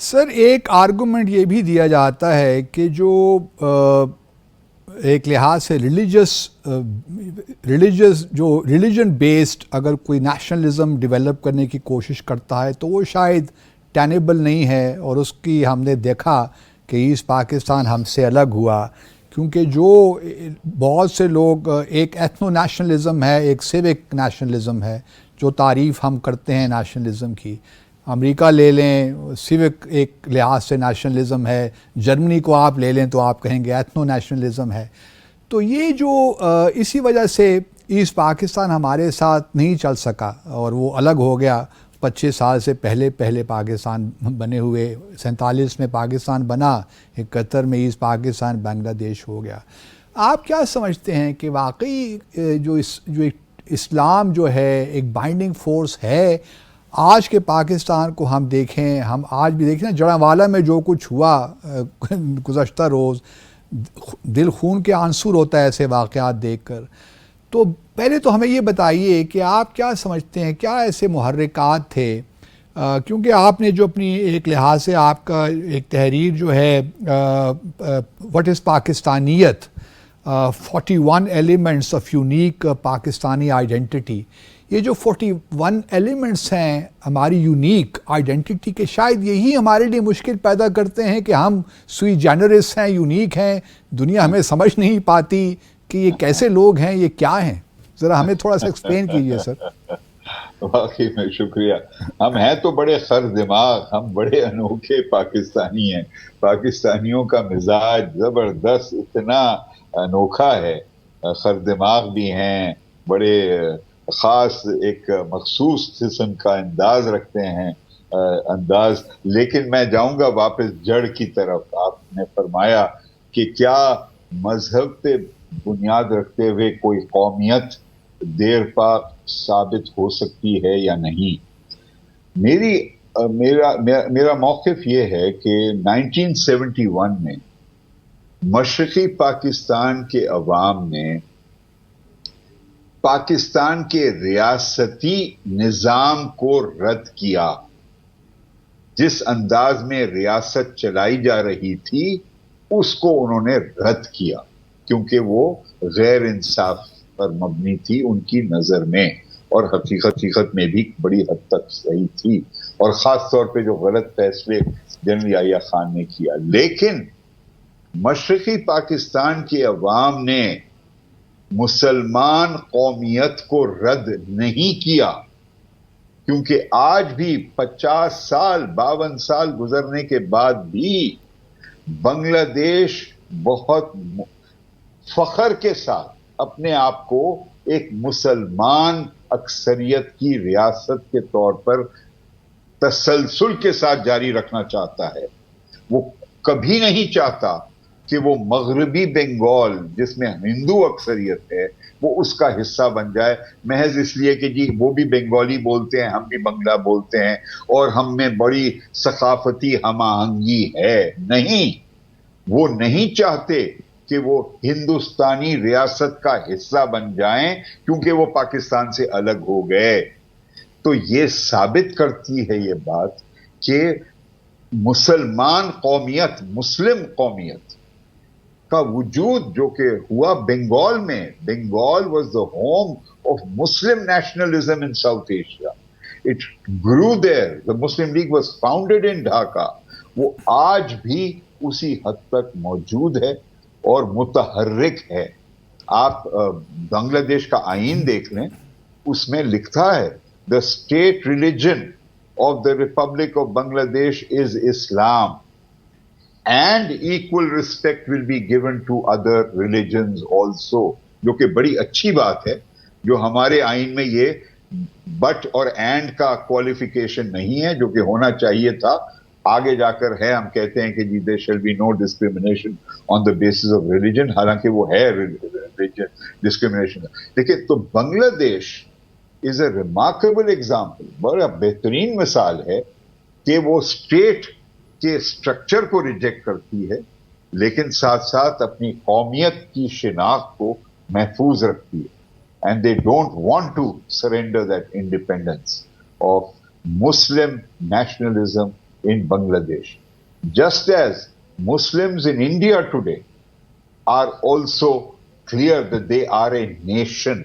سر ایک آرگومنٹ یہ بھی دیا جاتا ہے کہ جو ایک لحاظ سے ریلیجن بیسڈ اگر کوئی نیشنلزم ڈیولپ کرنے کی کوشش کرتا ہے تو وہ شاید ٹینیبل نہیں ہے، اور اس کی ہم نے دیکھا کہ ایسٹ پاکستان ہم سے الگ ہوا، کیونکہ جو بہت سے لوگ ایک ایتھنو نیشنلزم ہے، ایک سیوک نیشنلزم ہے جو تعریف ہم کرتے ہیں نیشنلزم کی. امریکہ لے لیں، سیوک ایک لحاظ سے نیشنلزم ہے، جرمنی کو آپ لے لیں تو آپ کہیں گے ایتھنو نیشنلزم ہے. تو یہ جو اسی وجہ سے ایسٹ پاکستان ہمارے ساتھ نہیں چل سکا اور وہ الگ ہو گیا. 25 سال سے پہلے پاکستان بنے ہوئے، 47 میں پاکستان بنا، 71 میں ایسٹ پاکستان بنگلہ دیش ہو گیا. آپ کیا سمجھتے ہیں کہ واقعی جو اسلام جو ہے ایک بائنڈنگ فورس ہے؟ آج کے پاکستان کو ہم دیکھیں، ہم آج بھی دیکھیں نا، جڑانوالہ میں جو کچھ ہوا گزشتہ روز، دل خون کے آنسور ہوتا ہے ایسے واقعات دیکھ کر. تو پہلے تو ہمیں یہ بتائیے کہ آپ کیا سمجھتے ہیں، کیا ایسے محرکات تھے؟ کیونکہ آپ نے جو اپنی ایک لحاظ سے آپ کا ایک تحریر جو ہے واٹ از پاکستانیت، 41 elements of unique Pakistani identity, یہ جو 41 ایلیمنٹس ہیں ہماری یونیک آئیڈینٹی کے، شاید یہی ہمارے لیے مشکل پیدا کرتے ہیں کہ ہم سوئی جینرس ہیں، یونیک ہیں، دنیا ہمیں سمجھ نہیں پاتی کہ یہ کیسے لوگ ہیں، یہ کیا ہیں. ذرا ہمیں تھوڑا سا ایکسپلین کیجئے سر. واقعی میں شکریہ. ہم ہیں تو بڑے خر دماغ، ہم بڑے انوکھے پاکستانی ہیں. پاکستانیوں کا مزاج زبردست، اتنا انوکھا ہے. خر دماغ بھی ہیں، بڑے خاص ایک مخصوص قسم کا انداز رکھتے ہیں انداز. لیکن میں جاؤں گا واپس جڑ کی طرف. آپ نے فرمایا کہ کیا مذہب پہ بنیاد رکھتے ہوئے کوئی قومیت دیر پا ثابت ہو سکتی ہے یا نہیں. میرا موقف یہ ہے کہ 1971 میں مشرقی پاکستان کے عوام نے پاکستان کے ریاستی نظام کو رد کیا. جس انداز میں ریاست چلائی جا رہی تھی اس کو انہوں نے رد کیا، کیونکہ وہ غیر انصاف پر مبنی تھی ان کی نظر میں، اور حقیقت میں بھی بڑی حد تک صحیح تھی، اور خاص طور پہ جو غلط فیصلے جنرل یحییٰ خان نے کیا. لیکن مشرقی پاکستان کے عوام نے مسلمان قومیت کو رد نہیں کیا، کیونکہ آج بھی 50 سال 52 سال گزرنے کے بعد بھی بنگلہ دیش بہت فخر کے ساتھ اپنے آپ کو ایک مسلمان اکثریت کی ریاست کے طور پر تسلسل کے ساتھ جاری رکھنا چاہتا ہے. وہ کبھی نہیں چاہتا کہ وہ مغربی بنگال جس میں ہندو اکثریت ہے وہ اس کا حصہ بن جائے، محض اس لیے کہ جی وہ بھی بنگالی بولتے ہیں، ہم بھی بنگلہ بولتے ہیں اور ہم میں بڑی ثقافتی ہم آہنگی ہے. نہیں، وہ نہیں چاہتے کہ وہ ہندوستانی ریاست کا حصہ بن جائیں کیونکہ وہ پاکستان سے الگ ہو گئے. تو یہ ثابت کرتی ہے یہ بات کہ مسلمان قومیت، مسلم قومیت کا وجود جو کہ ہوا بنگال میں. Bengal was the home of Muslim nationalism in South Asia. It grew there. The Muslim League was founded in Dhaka. وہ آج بھی اسی حد تک موجود ہے اور متحرک ہے. آپ بنگلہ دیش کا آئین دیکھ لیں، اس میں لکھا ہے the state religion of the Republic of Bangladesh is Islam and equal respect will be given to other religions also. جو کہ بڑی اچھی بات ہے، جو ہمارے آئین میں یہ بٹ اور اینڈ کا کوالیفیکیشن نہیں ہے جو کہ ہونا چاہیے تھا. آگے جا کر ہے، ہم کہتے ہیں کہ جی there shall be no discrimination on the basis of religion، حالانکہ وہ ہے discrimination. دیکھیں تو بنگلہ دیش is a remarkable example، بڑا بہترین مثال ہے کہ وہ اسٹیٹ کے اسٹرکچر کو ریجیکٹ کرتی ہے لیکن ساتھ ساتھ اپنی قومیت کی شناخت کو محفوظ رکھتی ہے. And they don't want to surrender that independence of Muslim nationalism in Bangladesh. Just as Muslims in India today are also clear that they are a nation.